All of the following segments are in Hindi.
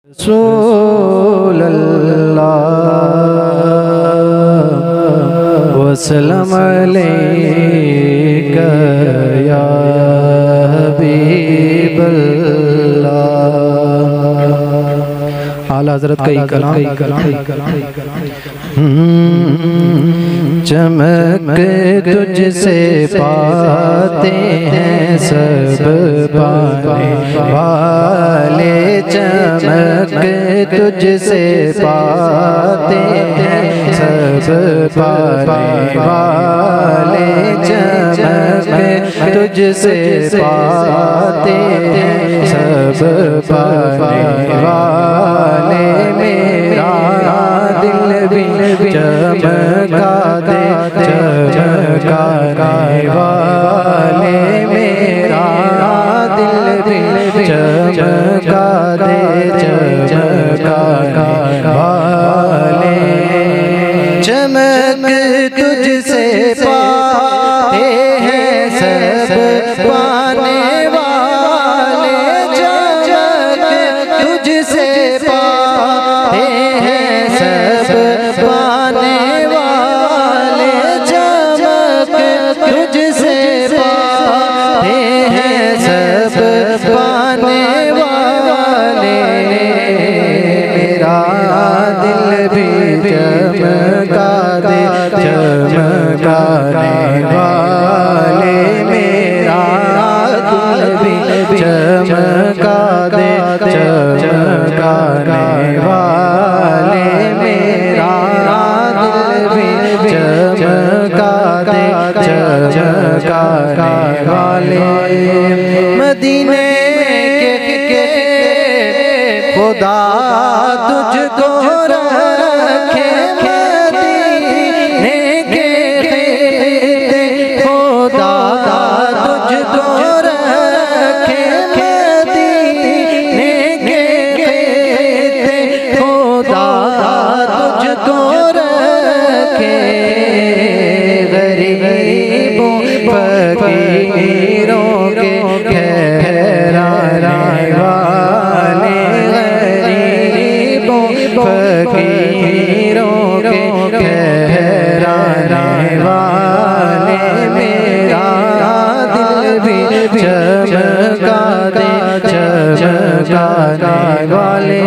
रसूल अल्लाह वसल्लम अलैका या हबीब अल्लाह। आला हज़रत का कलाम चमक तुझसे पाते हैं सब पाने वाले, चमक तुझसे पाते हैं सब पाने वाले, चमक तुझसे पाते हैं सब पाने वाले। मेरा दिल भी चमका दे चमकाने वाले, मेरा दिल भी चमका दे चमकाने वाले। चमक तुझसे पाते हैं सब पाने वाले, चमक तुझसे पाते हैं सब पाने वाले, चमक तुझसे पाते हैं सब पाने वाले। मेरा दिल भी चमका दे चमकाने वाले, मेरा दिल भी चमका दे चमकाने वाले, मेरा दिल भी चमका दे चमकाने वाले। मदीने के खुदा तुझको रखे, मदीने के खुदा तुझको रखे, मदीने के खुदा तुझको रखे। गरीबों फकीरों के ठहराने वाले, गरीबों फकीरों के ठहराने वाले। मेरा दिल भी चमका दे चमकाने वाले।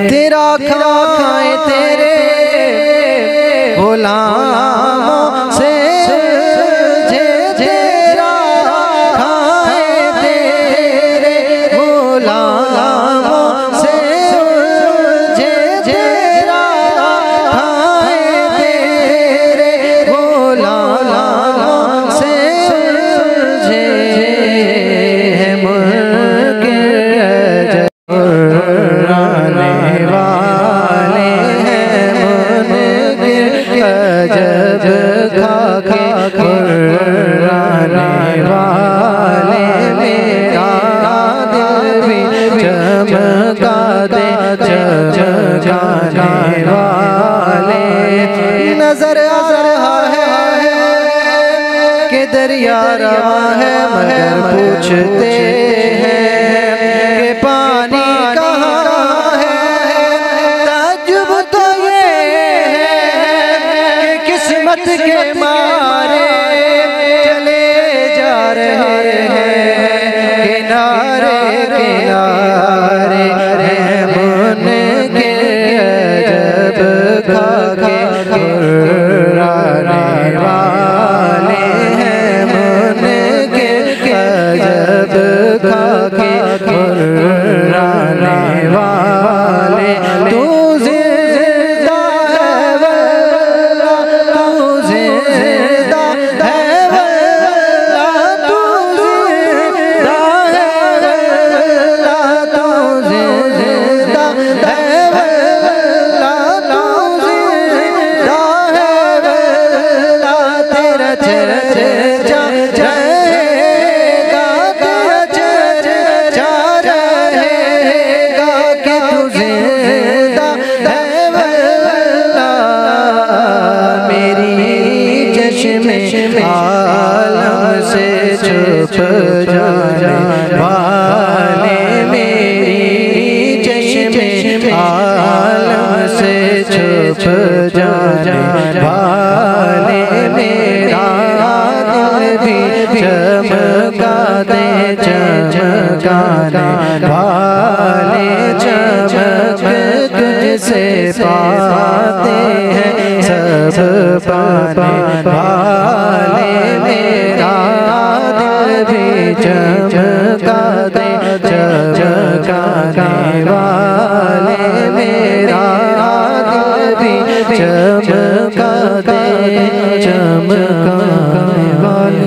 तेरा खाए तेरे गुलामों से तेरा खाए तेरे गुलामों से, तेरा खाए तेरे गुलामों से है मुनकिर आने वाले हैं, मुनकिर जब खाके आने वाले। मेरा दिल भी चमका दे चमकाने वाले। नजर आ रहा है कि दरिया रवा है, मगर पूछते हैं कि पानी कहाँ है। ताज्जुब तो ये है कि किस्मत के मारे चले जा रहे हैं किनारे किनारे, हैं मुनकिर जब खाके आने वाले, हैं मुनकिर जब छुप जाने वाले मेरा दिल भी चमका दे चमकाने वाले चमक तुझसे पाते हैं सब पाने वाले मेरा दिल भी चमका दे चमकाने वाले मेरा दिल भी